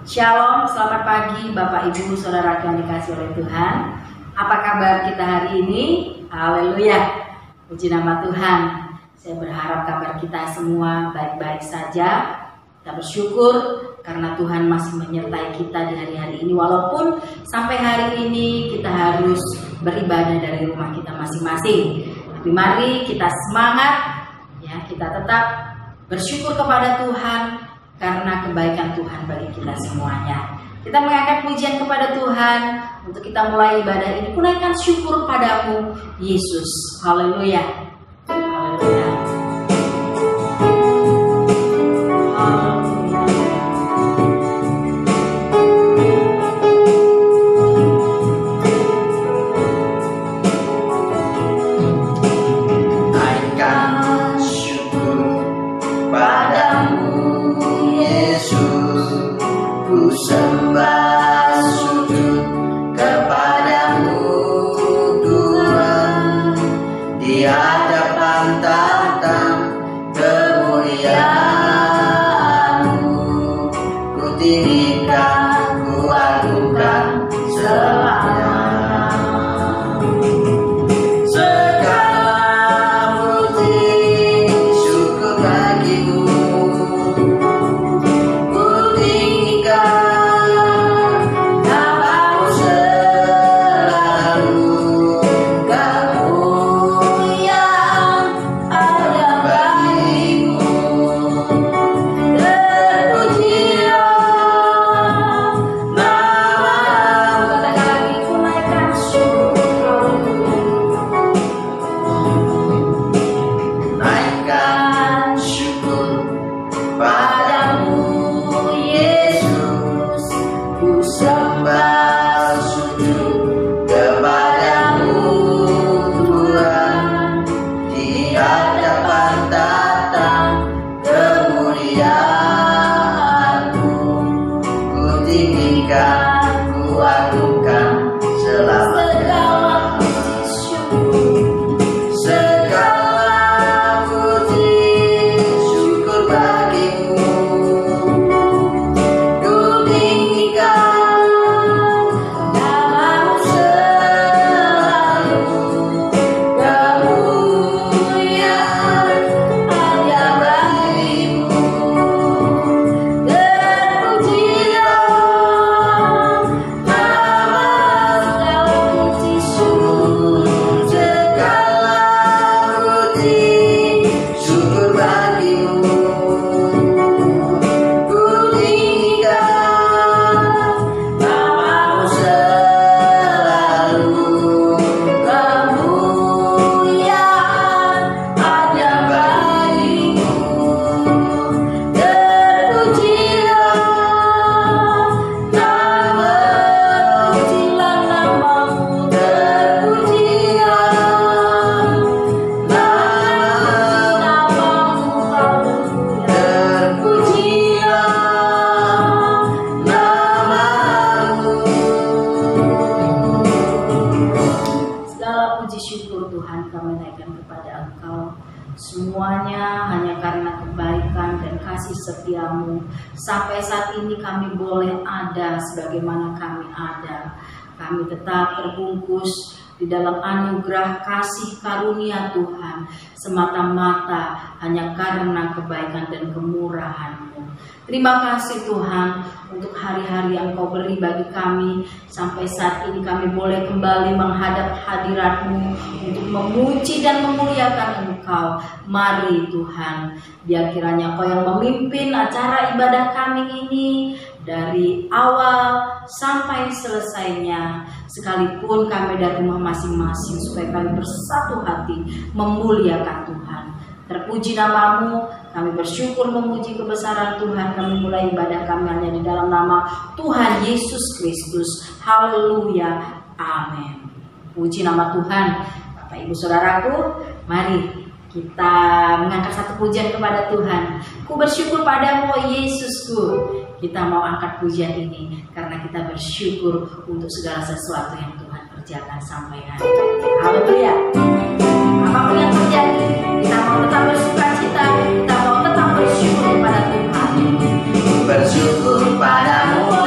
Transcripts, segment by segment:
Shalom, selamat pagi Bapak Ibu Saudara yang dikasih oleh Tuhan. Apa kabar kita hari ini? Haleluya, puji nama Tuhan. Saya berharap kabar kita semua baik-baik saja. Kita bersyukur karena Tuhan masih menyertai kita di hari-hari ini. Walaupun sampai hari ini kita harus beribadah dari rumah kita masing-masing. Tapi mari kita semangat, ya, kita tetap bersyukur kepada Tuhan karena kebaikan Tuhan bagi kita semuanya. Kita mengangkat pujian kepada Tuhan untuk kita mulai ibadah ini. Kunaikan syukur padamu, Yesus. Haleluya. Haleluya. Semuanya hanya karena kebaikan dan kasih setiamu. Sampai saat ini kami boleh ada sebagaimana kami ada. Kami tetap terbungkus di dalam anugerah kasih karunia Tuhan, semata-mata hanya karena kebaikan dan kemurahan-Mu. Terima kasih Tuhan untuk hari-hari yang Kau beri bagi kami. Sampai saat ini kami boleh kembali menghadap hadirat-Mu untuk memuji dan memuliakan Engkau. Mari Tuhan, biar kiranya Kau yang memimpin acara ibadah kami ini dari awal sampai selesainya. Sekalipun kami dari rumah masing-masing, supaya kami bersatu hati memuliakan Tuhan. Terpuji nama-Mu, kami bersyukur memuji kebesaran Tuhan. Kami mulai ibadah kami hanya di dalam nama Tuhan Yesus Kristus. Haleluya, amin. Puji nama Tuhan. Bapak Ibu Saudaraku, mari kita mengangkat satu pujian kepada Tuhan. Ku bersyukur padamu, Yesusku. Kita mau angkat pujian ini karena kita bersyukur untuk segala sesuatu yang Tuhan kerjakan sampai hari ini. Haleluya. Apapun yang terjadi, kita mau tetap bersukacita, kita mau tetap bersyukur kepada Tuhan. Bersyukur padamu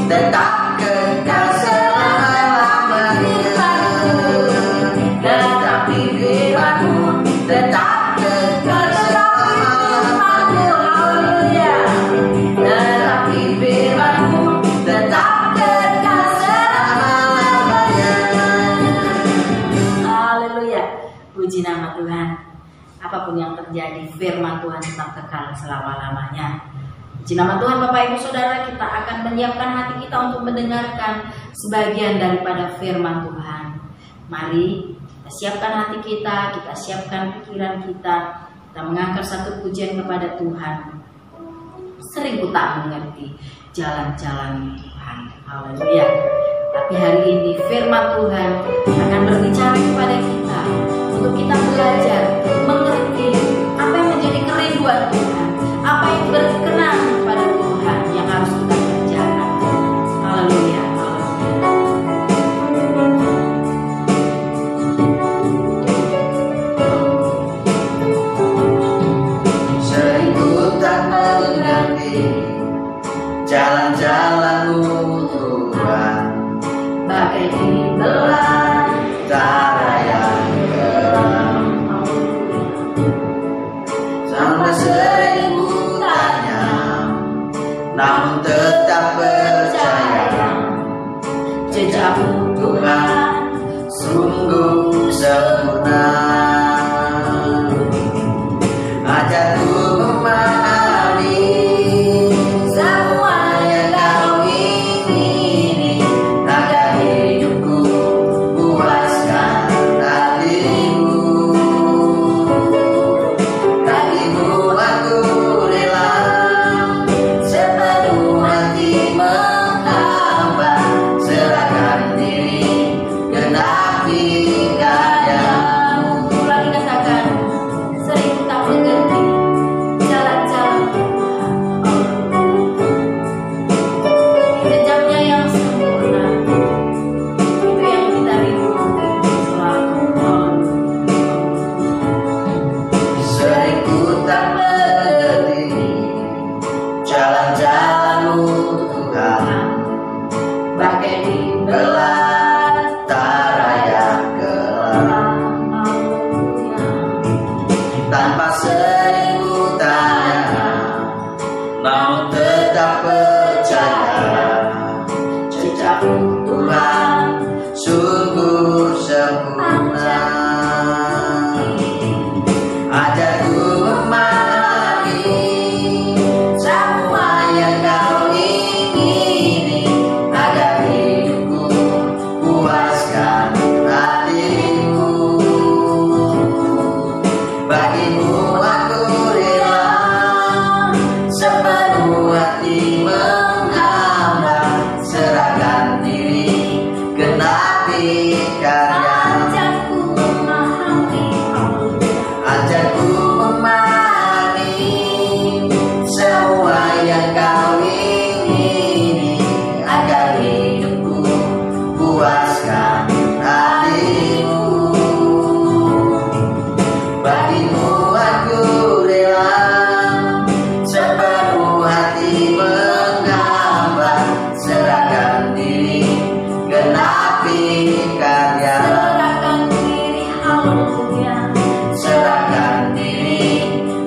tetap kekal selama-lamanya. Tetapi firman-Mu tetap kekal selama-lamanya. Tetapi firman-Mu tetap kekal selama-lamanya. Haleluya. Puji nama Tuhan. Apapun yang terjadi, firman Tuhan tetap kekal selama-lamanya. Puji nama Tuhan. Bapak Ibu Saudara, kita akan menyiapkan hati kita untuk mendengarkan sebagian daripada firman Tuhan. Mari kita siapkan hati kita siapkan pikiran kita mengangkat satu pujian kepada Tuhan. Sering ku tak mengerti jalan-jalan Tuhan. Haleluya. Tapi hari ini firman Tuhan akan berbicara kepada kita untuk kita belajar mengerti apa yang menjadi kerinduan Tuhan, apa yang berkenan kepada Tuhan yang harus kita kerjakan. Haleluya. Sering ku tak mengerti jalan-jalan-Mu Tuhan, Bagai dibelah cara yang gelap. Sampai sering ku tanya, namun tetap percaya. jejak-Mu Tuhan sungguh sempurna. Ajarku memahami semua yang Kau ingini, agar hidupku puaskan hati-Mu. Bagi-Mu aku rela sepenuh hati menghamba, serahkan diri genapi karya-Mu. Lagi katakan, sering tak mengerti jalan-jalan Tuhan. Jejaknya yang sempurna, itu yang kita rindukan selalu. Sering ku tak mengerti jalan-jalan-Mu Tuhan, Bagai dibelah tara yang gelap. Tanpa sering ku tanya, namun tetap percaya. Jejak-Mu Tuhan sungguh sempurna. Ajarku memahami semua yang Kau ingini, agar hidupku puaskan hati-Mu. Bagi-Mu aku rela sepenuh hati menghamba, serahkan diri genapi karya-Mu. Ajarku memahami, Ajarku memahami semua yang Kau ingini, agar hidupku puaskan hati-Mu. Bagi-Mu aku rela sepenuh hati menghamba, serahkan diri genapi karya-Mu. serahkan diri, haleluya. Serahkan diri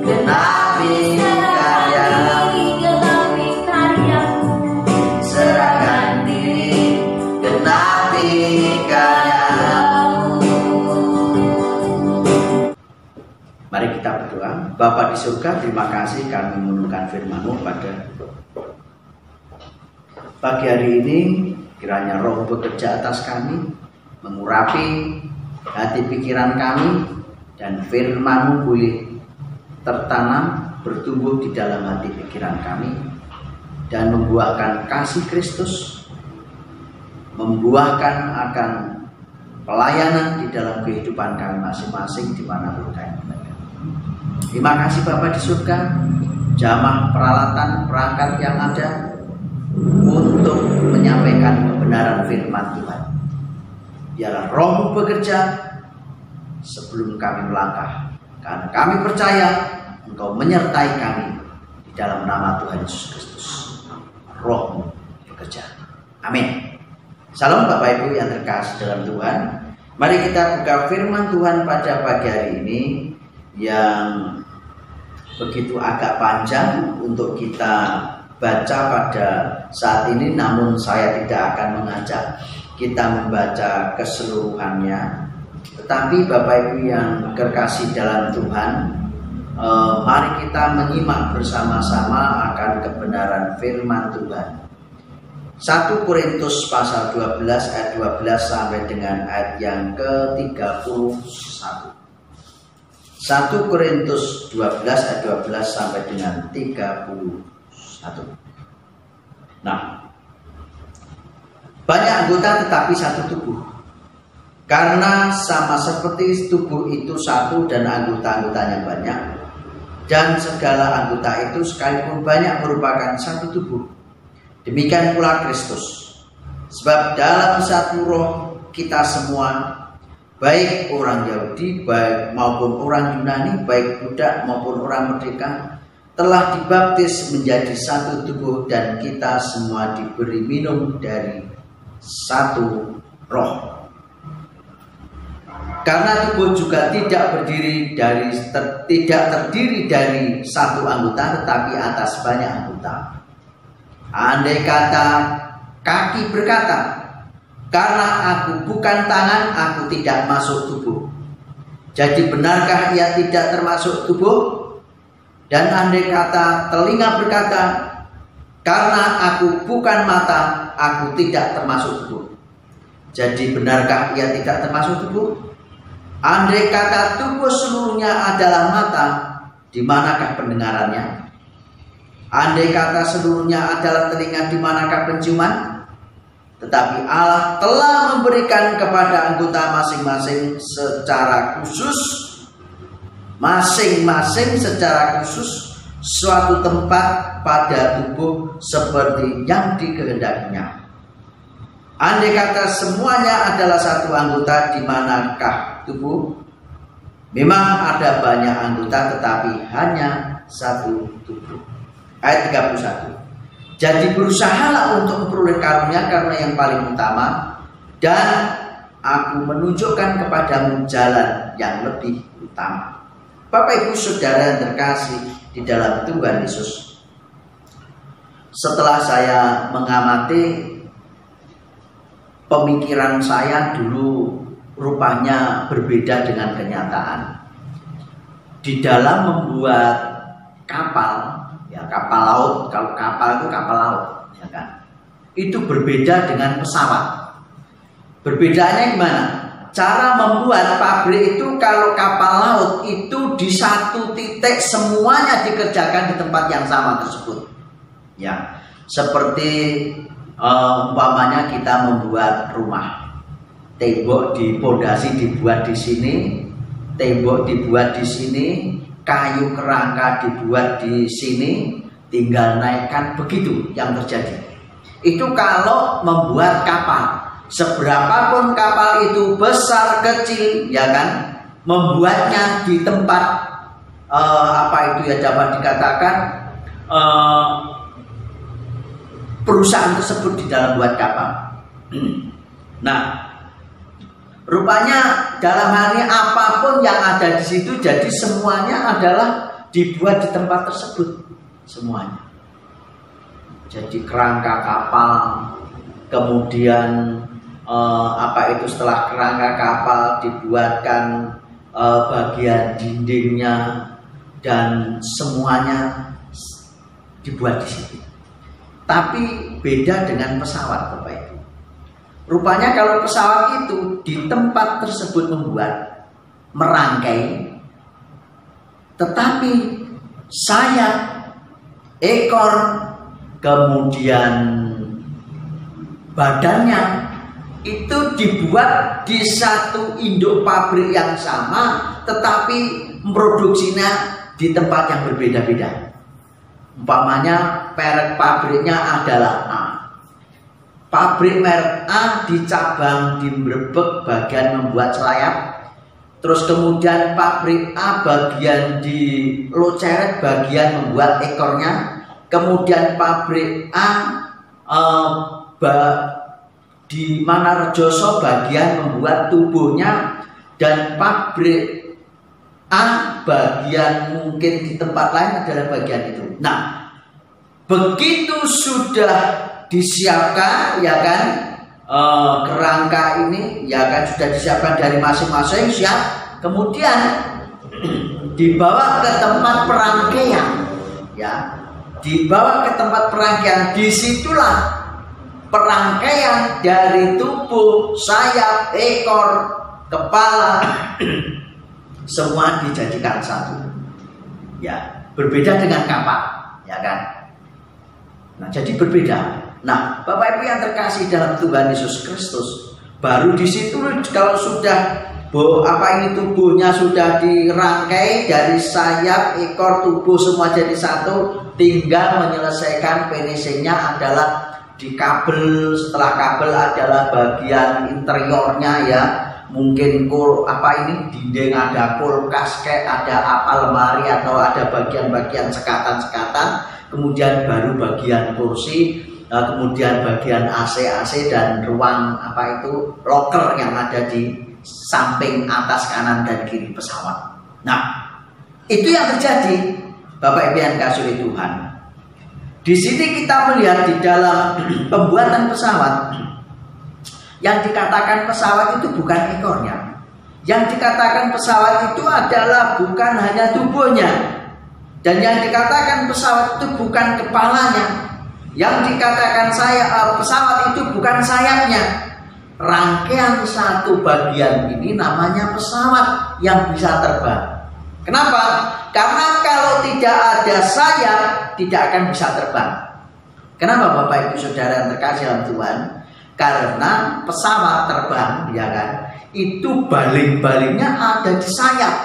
genapi karya-Mu. Genapi karya-Mu. Serahkan diri genapi karya-Mu. Mari kita berdoa. Bapa di surga, terima kasih kami menurunkan firman-Mu pada pagi hari ini. Kiranya Roh bekerja atas kami, mengurapi hati pikiran kami, dan firman-Mu boleh tertanam, bertumbuh di dalam hati pikiran kami, dan membuahkan kasih Kristus, membuahkan akan pelayanan di dalam kehidupan kami masing-masing dimanapun kami berada. Terima kasih Bapa di surga, jamah peralatan perangkat yang ada untuk menyampaikan kebenaran firman Tuhan. Biarlah Roh-Mu bekerja sebelum kami melangkah, karena kami percaya Engkau menyertai kami di dalam nama Tuhan Yesus Kristus. Roh-Mu bekerja. Amin. Salam Bapak Ibu yang terkasih dalam Tuhan. Mari kita buka firman Tuhan pada pagi hari ini yang begitu agak panjang untuk kita baca pada saat ini, namun saya tidak akan mengajak kita membaca keseluruhannya. Tetapi Bapak Ibu yang terkasih dalam Tuhan, mari kita menyimak bersama-sama akan kebenaran firman Tuhan. 1 Korintus pasal 12 ayat 12 sampai dengan ayat yang ke-31. 1 Korintus 12 ayat 12 sampai dengan 31. Nah, banyak anggota tetapi satu tubuh. Karena sama seperti tubuh itu satu dan anggota-anggotanya banyak, dan segala anggota itu sekalipun banyak merupakan satu tubuh. Demikian pula Kristus. Sebab dalam satu roh kita semua, baik orang Yahudi baik maupun orang Yunani, baik budak maupun orang merdeka, telah dibaptis menjadi satu tubuh, dan kita semua diberi minum dari satu roh. Karena tubuh juga tidak terdiri dari satu anggota, tetapi atas banyak anggota. Andai kata kaki berkata, karena aku bukan tangan, aku tidak masuk tubuh, jadi benarkah ia tidak termasuk tubuh? Dan andai kata telinga berkata, karena aku bukan mata, aku tidak termasuk tubuh, jadi benarkah ia tidak termasuk tubuh? Andai kata tubuh seluruhnya adalah mata, di manakah pendengarannya? Andai kata seluruhnya adalah telinga, di manakah penciuman? Tetapi Allah telah memberikan kepada anggota masing-masing secara khusus, suatu tempat pada tubuh seperti yang dikehendakinya. Andai kata semuanya adalah satu anggota, di manakah tubuh? Memang ada banyak anggota tetapi hanya satu tubuh. Ayat 31. Jadi berusahalah untuk memperoleh karunia karena yang paling utama, dan aku menunjukkan kepadamu jalan yang lebih utama. Bapak Ibu Saudara yang terkasih di dalam Tuhan Yesus, setelah saya mengamati pemikiran saya dulu rupanya berbeda dengan kenyataan. Di dalam membuat kapal, ya kapal laut, kalau kapal itu kapal laut, ya kan? Itu berbeda dengan pesawat. Berbedanya gimana? Cara membuat pabrik itu, kalau kapal laut itu di satu titik semuanya dikerjakan di tempat yang sama tersebut. Ya, seperti umpamanya kita membuat rumah, tembok dipondasi dibuat di sini, tembok dibuat di sini, kayu kerangka dibuat di sini, tinggal naikkan, begitu yang terjadi. Itu kalau membuat kapal, seberapapun kapal itu besar kecil, ya kan, membuatnya di tempat apa itu ya dapat dikatakan perusahaan tersebut di dalam buat kapal. Nah, rupanya dalam hal ini apapun yang ada di situ, jadi semuanya adalah dibuat di tempat tersebut, semuanya. Jadi kerangka kapal, kemudian apa itu setelah kerangka kapal dibuatkan bagian dindingnya, dan semuanya dibuat di situ. Tapi beda dengan pesawat, Bapak Ibu. Rupanya kalau pesawat itu di tempat tersebut membuat, merangkai, tetapi sayap, ekor, kemudian badannya itu dibuat di satu induk pabrik yang sama, tetapi produksinya di tempat yang berbeda-beda. Umpamanya merek pabriknya adalah A. Pabrik merek A di cabang di Brebek bagian membuat sayap, terus kemudian pabrik A bagian di Loceret bagian membuat ekornya, kemudian pabrik A di mana Rejoso bagian membuat tubuhnya, dan pabrik A bagian mungkin di tempat lain adalah bagian itu. Nah, begitu sudah disiapkan ya kan, kerangka ini ya kan sudah disiapkan dari masing-masing siap, kemudian dibawa ke tempat perangkaian ya, dibawa ke tempat perangkaian. Disitulah perangkaian dari tubuh, sayap, ekor, kepala semua dijadikan satu ya, berbeda dengan kapal ya kan. Nah, jadi berbeda. Nah, Bapak Ibu yang terkasih dalam Tuhan Yesus Kristus, baru di situ kalau sudah ini tubuhnya sudah dirangkai dari sayap, ekor, tubuh semua jadi satu, tinggal menyelesaikan finishingnya adalah di kabel. Setelah kabel adalah bagian interiornya ya, mungkin dinding ada kulkas, kayak ada apa, lemari, atau ada bagian-bagian sekatan-sekatan, kemudian baru bagian kursi, kemudian bagian AC dan ruang locker yang ada di samping atas, kanan dan kiri pesawat. Nah, itu yang terjadi Bapak Ibu yang kasih Tuhan. Di sini kita melihat di dalam pembuatan pesawat, yang dikatakan pesawat itu bukan ekornya. Yang dikatakan pesawat itu adalah bukan hanya tubuhnya. Dan yang dikatakan pesawat itu bukan kepalanya. Yang dikatakan pesawat itu bukan sayapnya. Rangkaian satu bagian ini namanya pesawat yang bisa terbang. Kenapa? Karena kalau tidak ada sayap, tidak akan bisa terbang. Kenapa Bapak Ibu Saudara yang terkasih dalam Tuhan? Karena pesawat terbang, ya kan, itu baling-balingnya ada di sayap,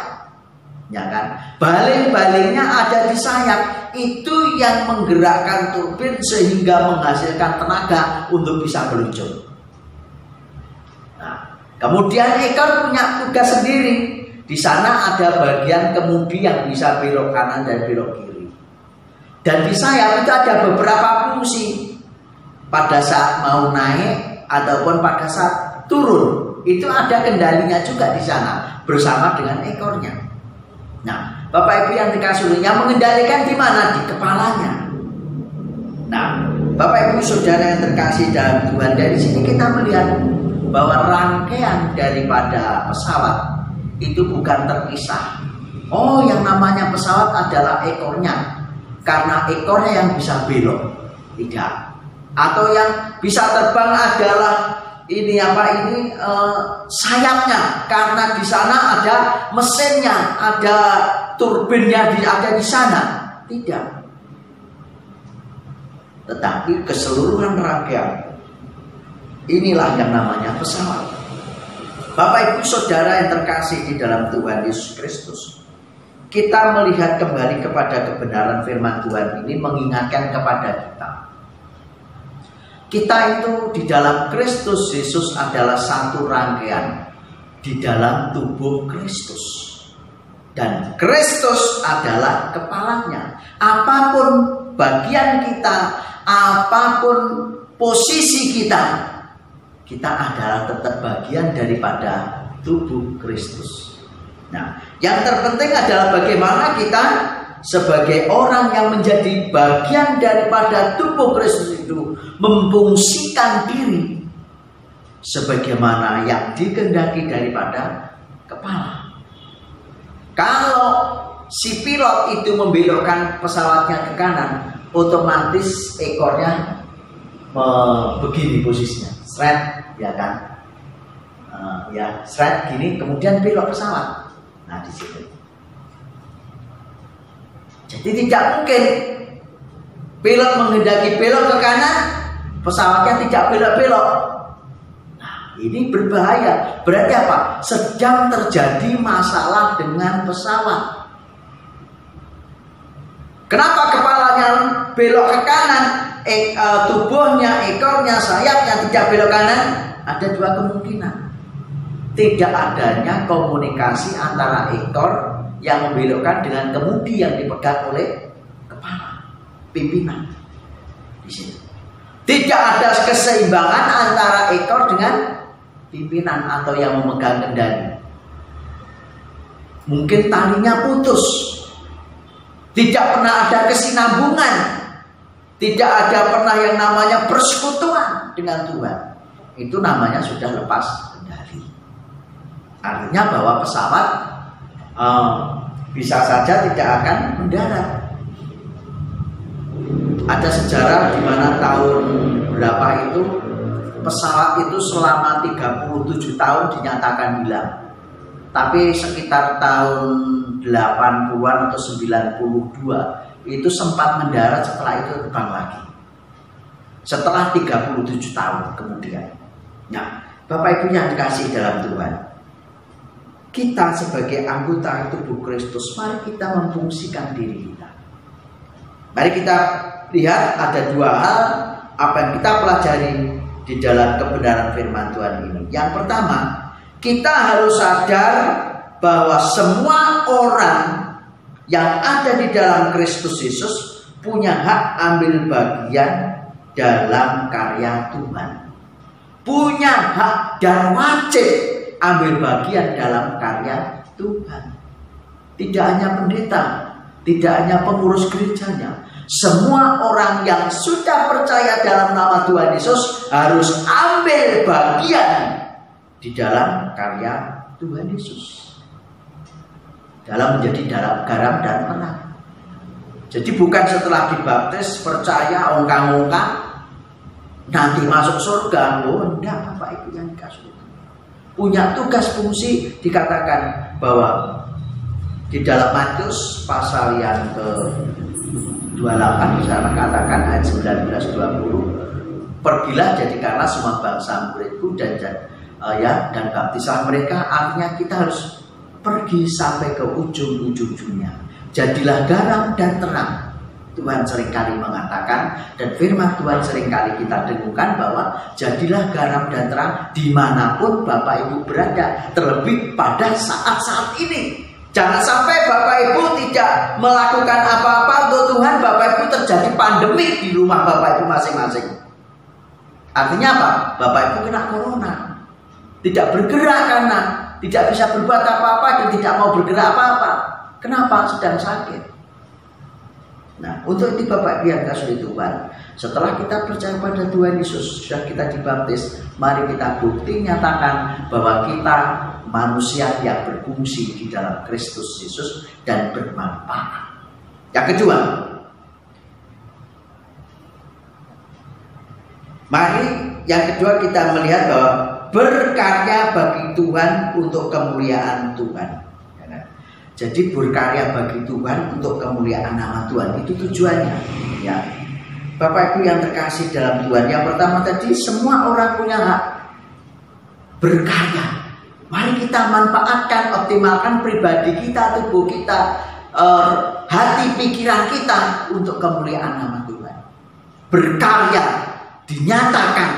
ya kan, baling-balingnya ada di sayap. Itu yang menggerakkan turbin sehingga menghasilkan tenaga untuk bisa meluncur. Nah, kemudian ekor punya tugas sendiri. Di sana ada bagian kemudi yang bisa belok kanan dan belok kiri. Dan di sayap itu ada beberapa fungsi. Pada saat mau naik ataupun pada saat turun, itu ada kendalinya juga di sana bersama dengan ekornya. Nah, Bapak Ibu yang dikasih, yang mengendalikan di mana? Di kepalanya. Nah, Bapak Ibu Saudara yang terkasih dalam Tuhan, dari sini kita melihat bahwa rangkaian daripada pesawat itu bukan terpisah. Oh, yang namanya pesawat adalah ekornya, karena ekornya yang bisa belok, tidak. Atau yang bisa terbang adalah sayapnya, karena di sana ada mesinnya, ada turbinnya ada di sana, tidak. Tetapi keseluruhan rangkaian inilah yang namanya pesawat. Bapak Ibu Saudara yang terkasih di dalam Tuhan Yesus Kristus, kita melihat kembali kepada kebenaran firman Tuhan ini mengingatkan kepada kita. Kita itu di dalam Kristus Yesus adalah satu rangkaian di dalam tubuh Kristus. Dan Kristus adalah kepalanya. Apapun bagian kita, apapun posisi kita, kita adalah tetap bagian daripada tubuh Kristus. Nah, yang terpenting adalah bagaimana kita sebagai orang yang menjadi bagian daripada tubuh Kristus itu memfungsikan diri sebagaimana yang dikehendaki daripada kepala. Kalau si pilot itu membelokkan pesawatnya ke kanan, otomatis ekornya begini posisinya, seret, ya kan, seret gini, kemudian belok pesawat. Nah, di situ. Jadi tidak mungkin pilot menghendaki belok ke kanan, pesawatnya tidak belok-belok. Nah, ini berbahaya. Berarti apa? Sedang terjadi masalah dengan pesawat. Kenapa kepalanya belok ke kanan? Tubuhnya, ekornya, sayapnya tidak belok kanan? Ada dua kemungkinan. Tidak adanya komunikasi antara ekor yang membelokkan dengan kemudi yang dipegang oleh kepala pimpinan di sini. Tidak ada keseimbangan antara ekor dengan pimpinan atau yang memegang kendali. Mungkin talinya putus. Tidak pernah ada kesinambungan. Tidak ada pernah yang namanya persekutuan dengan Tuhan. Itu namanya sudah lepas kendali. Artinya bahwa pesawat bisa saja tidak akan mendarat. Ada sejarah di mana tahun berapa itu pesawat itu selama 37 tahun dinyatakan hilang. Tapi sekitar tahun 80-an atau 92 itu sempat mendarat, setelah itu terbang lagi. Setelah 37 tahun kemudian. Nah, Bapak Ibu yang dikasihi dalam Tuhan, kita sebagai anggota tubuh Kristus, mari kita memfungsikan diri kita. Mari kita lihat ada dua hal apa yang kita pelajari di dalam kebenaran firman Tuhan ini. Yang pertama, kita harus sadar bahwa semua orang yang ada di dalam Kristus Yesus punya hak ambil bagian dalam karya Tuhan. Punya hak dan wajib ambil bagian dalam karya Tuhan. Tidak hanya pendeta, tidak hanya pengurus gerejanya. Semua orang yang sudah percaya dalam nama Tuhan Yesus harus ambil bagian di dalam karya Tuhan Yesus, dalam menjadi garam dan terang. Jadi bukan setelah dibaptis percaya ongkang-ongkang nanti masuk surga. Oh enggak, Bapak Ibu yang dikasih. Punya tugas fungsi, dikatakan bahwa di dalam Matius pasal yang ke 28 bisa mengatakan ayat 19-20, pergilah jadikanlah semua bangsa muridku dan baptislah mereka. Artinya kita harus pergi sampai ke ujung-ujung dunia. Jadilah garam dan terang. Tuhan seringkali mengatakan, dan firman Tuhan seringkali kita dengarkan bahwa jadilah garam dan terang dimanapun Bapak Ibu berada, terlebih pada saat-saat ini. Jangan sampai Bapak Ibu tidak melakukan apa-apa untuk Tuhan, Bapak Ibu terjadi pandemi di rumah Bapak Ibu masing-masing. Artinya apa? Bapak Ibu kena corona, tidak bergerak karena tidak bisa berbuat apa-apa dan tidak mau bergerak apa-apa. Kenapa? Sedang sakit. Nah, untuk itu Bapak Ibu yang dikasihi Tuhan, setelah kita percaya pada Tuhan Yesus, sudah kita dibaptis, mari kita bukti nyatakan bahwa kita manusia yang berfungsi di dalam Kristus Yesus dan bermanfaat. Yang kedua, mari kita melihat bahwa berkarya bagi Tuhan untuk kemuliaan Tuhan. Jadi berkarya bagi Tuhan untuk kemuliaan nama Tuhan, itu tujuannya. Ya, Bapak Ibu yang terkasih dalam Tuhan, yang pertama tadi, semua orang punya hak berkarya. Mari kita manfaatkan, optimalkan pribadi kita, tubuh kita, hati, pikiran kita untuk kemuliaan nama Tuhan. Berkarya, dinyatakan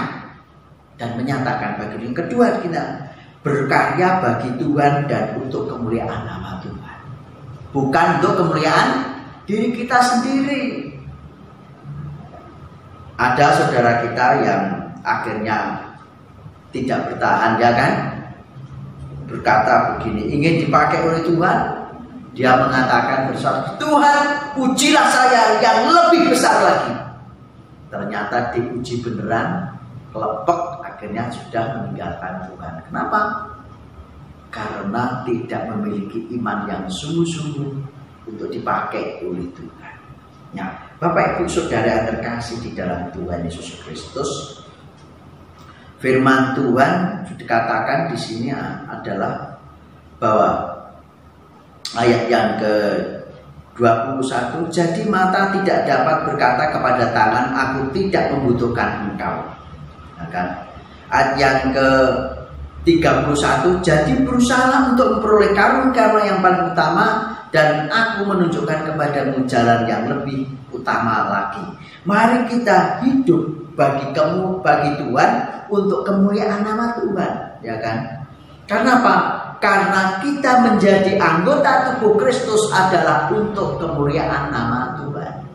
dan menyatakan bagi yang kedua, kita berkarya bagi Tuhan dan untuk kemuliaan nama Tuhan. Bukan untuk kemuliaan diri kita sendiri. Ada saudara kita yang akhirnya tidak bertahan, ya kan? Berkata begini, ingin dipakai oleh Tuhan. Dia mengatakan bersama, Tuhan ujilah saya yang lebih besar lagi. Ternyata diuji beneran, kelepek, akhirnya sudah meninggalkan Tuhan. Kenapa? Karena tidak memiliki iman yang sungguh-sungguh untuk dipakai oleh Tuhan. Nah, Bapak Ibu Saudara yang terkasih di dalam Tuhan Yesus Kristus, firman Tuhan dikatakan di sini adalah bahwa ayat yang ke-21, jadi mata tidak dapat berkata kepada tangan, aku tidak membutuhkan engkau. Nah, kan? Ayat yang ke-31, jadi berusaha untuk memperoleh karun-karun yang paling utama, dan aku menunjukkan kepadamu jalan yang lebih utama lagi. Mari kita hidup bagi Tuhan untuk kemuliaan nama Tuhan, ya kan? Karena apa? Karena kita menjadi anggota tubuh Kristus adalah untuk kemuliaan nama Tuhan.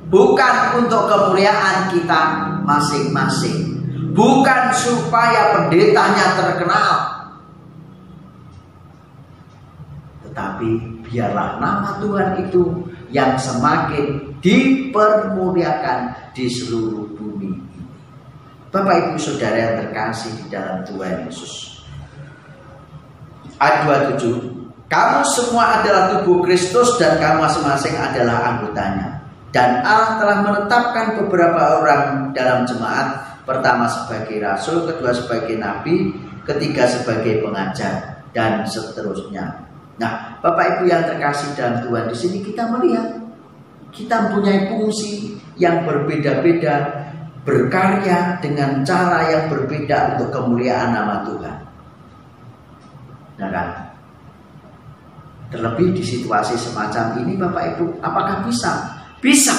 bukan untuk kemuliaan kita masing-masing, bukan supaya pendetanya terkenal, tetapi biarlah nama Tuhan itu yang semakin dipermuliakan di seluruh bumi ini. Bapak Ibu Saudara yang terkasih di dalam Tuhan Yesus. Ayat 27, kamu semua adalah tubuh Kristus dan kamu masing-masing adalah anggotanya. Dan Allah telah menetapkan beberapa orang dalam jemaat, pertama sebagai rasul, kedua sebagai nabi, ketiga sebagai pengajar, dan seterusnya. Nah, Bapak Ibu yang terkasih dalam Tuhan, di sini kita melihat kita mempunyai fungsi yang berbeda-beda, berkarya dengan cara yang berbeda untuk kemuliaan nama Tuhan. Nah kan, terlebih di situasi semacam ini Bapak Ibu, apakah bisa? Bisa.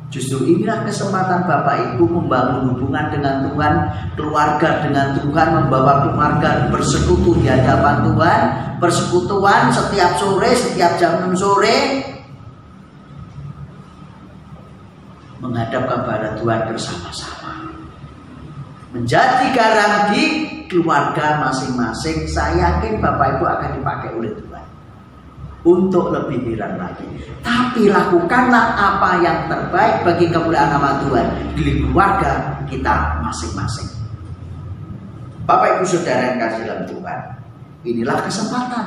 Justru inilah kesempatan Bapak Ibu membangun hubungan dengan Tuhan, keluarga dengan Tuhan, membawa keluarga bersekutu di hadapan Tuhan, persekutuan setiap sore, setiap jam 6 sore, menghadap kepada Tuhan bersama-sama, menjadi garam di keluarga masing-masing. Saya yakin Bapak Ibu akan dipakai oleh Tuhan untuk lebih heran lagi. Tapi lakukanlah apa yang terbaik bagi kemuliaan nama Tuhan di keluarga kita masing-masing. Bapak Ibu Saudara yang kasih dalam Tuhan, inilah kesempatan.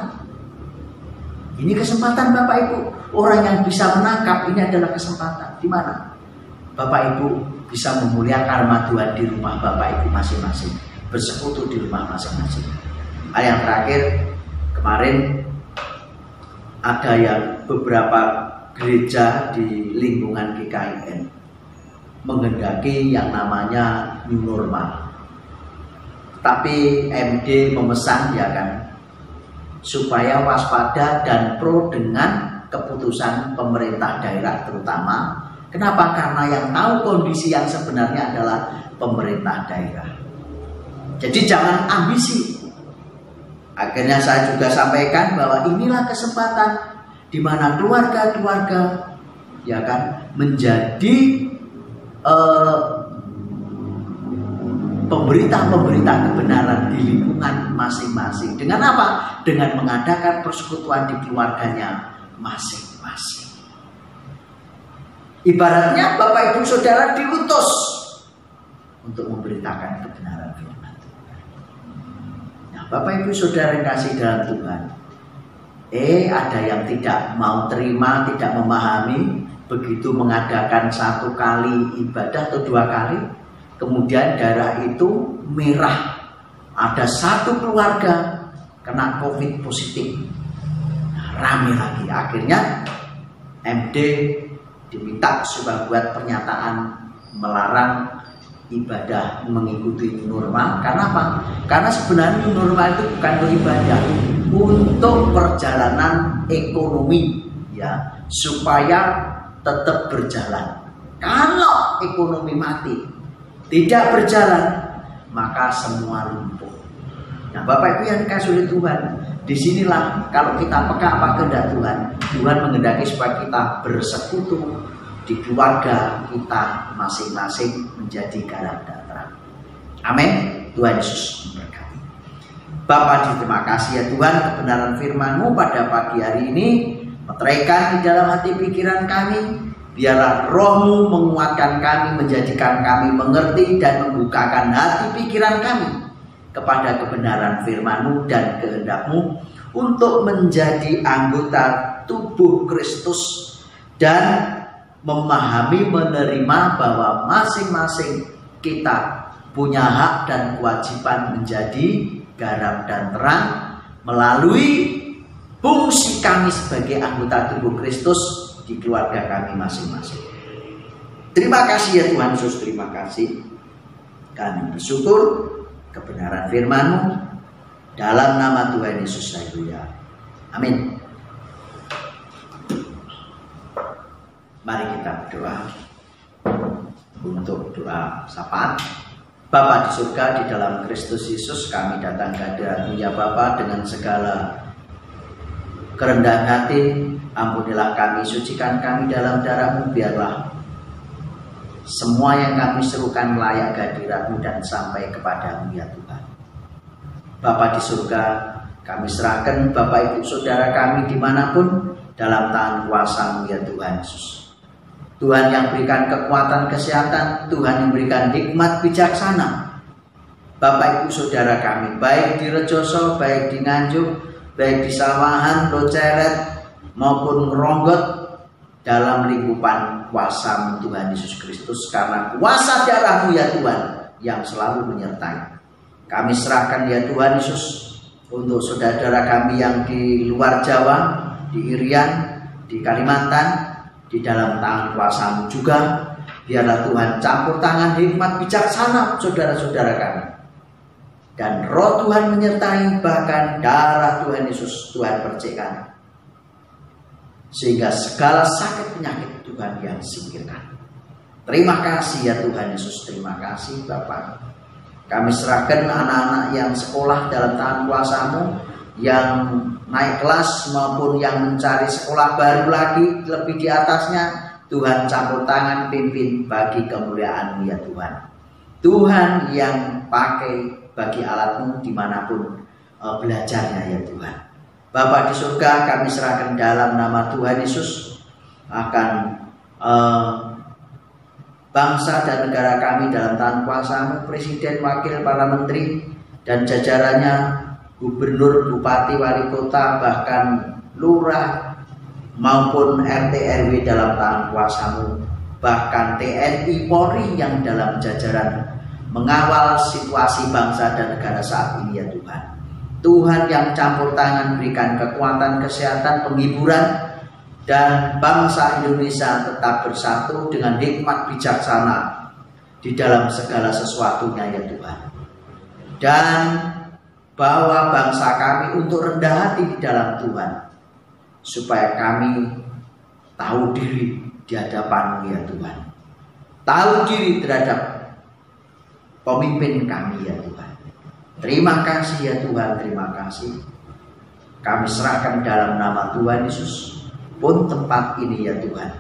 Ini kesempatan Bapak Ibu. Orang yang bisa menangkap ini adalah kesempatan. Di mana Bapak Ibu bisa memuliakan nama Tuhan di rumah Bapak Ibu masing-masing, bersekutu di rumah masing-masing. Hal yang terakhir, kemarin ada yang beberapa gereja di lingkungan GKIN menghendaki yang namanya new normal. Tapi MD memesan ya kan, supaya waspada dan pro dengan keputusan pemerintah daerah terutama. Kenapa? Karena yang tahu kondisi yang sebenarnya adalah pemerintah daerah. Jadi jangan ambisi. Akhirnya saya juga sampaikan bahwa inilah kesempatan di mana keluarga-keluarga ya kan menjadi pemberita-pemberita kebenaran di lingkungan masing-masing. Dengan apa? Dengan mengadakan persekutuan di keluarganya masing-masing. Ibaratnya Bapak Ibu Saudara diutus untuk memberitakan kebenaran firman Tuhan. Nah, Bapak Ibu Saudara yang kasih dalam Tuhan, ada yang tidak mau terima, tidak memahami, begitu mengadakan 1 kali ibadah atau 2 kali, kemudian darah itu merah. Ada 1 keluarga kena COVID positif. Nah, rame lagi. Akhirnya MD diminta supaya buat pernyataan melarang ibadah mengikuti normal. Karena apa? Karena sebenarnya normal itu bukan untuk ibadah, untuk perjalanan ekonomi ya, supaya tetap berjalan. Kalau ekonomi mati, tidak berjalan, maka semua lumpuh. Nah, Bapak Ibu yang dikasih oleh Tuhan, disinilah kalau kita peka apa kehendak Tuhan, Tuhan menghendaki supaya kita bersekutu di keluarga kita masing-masing menjadi garam dan terang. Amin. Tuhan Yesus memberkati. Bapa, terima kasih ya Tuhan, kebenaran firman-Mu pada pagi hari ini meteraikan di dalam hati pikiran kami. Biarlah Roh-Mu menguatkan kami, menjadikan kami mengerti dan membukakan hati pikiran kami kepada kebenaran firman-Mu dan kehendak-Mu untuk menjadi anggota tubuh Kristus dan memahami, menerima bahwa masing-masing kita punya hak dan kewajiban menjadi garam dan terang melalui fungsi kami sebagai anggota tubuh Kristus di keluarga kami masing-masing. Terima kasih ya Tuhan Yesus, terima kasih. Kami bersyukur kebenaran firman-Mu dalam nama Tuhan Yesus. Haleluya. Amin. Mari kita berdoa untuk doa sapaan. Bapa di surga, di dalam Kristus Yesus kami datang ke hadirat-Mu ya Bapa dengan segala kerendahan hati, ampunilah kami, sucikan kami dalam darah-Mu, biarlah semua yang kami serukan layak kehadirat-Mu dan sampai kepada-Mu ya Tuhan. Bapa di surga, kami serahkan Bapak Ibu Saudara kami dimanapun dalam tangan kuasa-Mu ya Tuhan Yesus. Tuhan yang berikan kekuatan kesehatan, Tuhan yang berikan hikmat bijaksana. Bapak Ibu Saudara kami, baik di Rejoso, baik di Nganjuk, baik di Sawahan, Loceret, maupun Ronggot, dalam lingkupan kuasa-Mu Tuhan Yesus Kristus, karena kuasa darah-Mu ya Tuhan yang selalu menyertai. Kami serahkan ya Tuhan Yesus untuk saudara-saudara kami yang di luar Jawa, di Irian, di Kalimantan, di dalam tangan kuasa-Mu juga. Biarlah Tuhan campur tangan hikmat bijaksana saudara-saudara kami, dan roh Tuhan menyertai, bahkan darah Tuhan Yesus Tuhan percikkan, sehingga segala sakit penyakit Tuhan yang singkirkan. Terima kasih ya Tuhan Yesus, terima kasih Bapa. Kami serahkan anak-anak yang sekolah dalam tangan kuasa-Mu, yang naik kelas maupun yang mencari sekolah baru lagi lebih di atasnya. Tuhan campur tangan, pimpin bagi kemuliaan-Mu ya Tuhan. Tuhan yang pakai bagi alat-Mu dimanapun belajarnya ya Tuhan. Bapa di surga, kami serahkan dalam nama Tuhan Yesus akan bangsa dan negara kami dalam tangan kuasa-Mu, presiden, wakil, para menteri dan jajarannya, gubernur, bupati, wali kota, bahkan lurah maupun RT RW dalam tangan kuasa-Mu, bahkan TNI Polri yang dalam jajaran mengawal situasi bangsa dan negara saat ini ya Tuhan. Tuhan yang campur tangan, berikan kekuatan, kesehatan, penghiburan, dan bangsa Indonesia tetap bersatu dengan hikmat bijaksana di dalam segala sesuatunya ya Tuhan. Dan bawa bangsa kami untuk rendah hati di dalam Tuhan, supaya kami tahu diri di hadapan-Mu ya Tuhan. Tahu diri terhadap pemimpin kami ya Tuhan. Terima kasih ya Tuhan, terima kasih. Kami serahkan dalam nama Tuhan Yesus pun tempat ini ya Tuhan.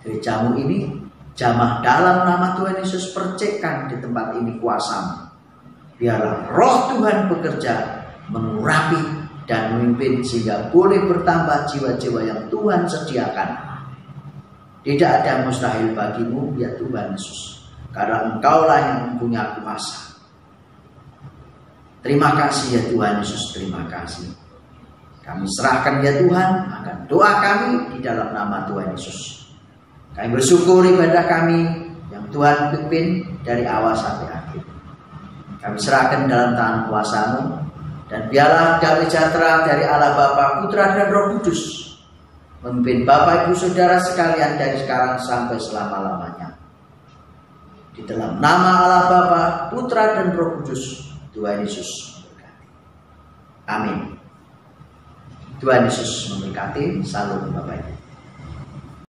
Gereja-Mu ini jamah dalam nama Tuhan Yesus, percikkan di tempat ini kuasa-Mu. Biarlah roh Tuhan bekerja, mengurapi dan memimpin, sehingga boleh bertambah jiwa-jiwa yang Tuhan sediakan. Tidak ada mustahil bagi-Mu ya Tuhan Yesus, karena Engkau-lah yang mempunyai kuasa. Terima kasih ya Tuhan Yesus, terima kasih. Kami serahkan ya Tuhan akan doa kami di dalam nama Tuhan Yesus. Kami bersyukur ibadah kami yang Tuhan pimpin dari awal sampai akhir. Kami serahkan dalam tangan kuasa-Mu, dan biarlah damai sejahtera dari Allah Bapa, Putra dan Roh Kudus memimpin Bapak Ibu Saudara sekalian dari sekarang sampai selama-lamanya. Di dalam nama Allah Bapa, Putra dan Roh Kudus, Tuhan Yesus memberkati. Amin. Tuhan Yesus memberkati. Salam Bapak Ibu.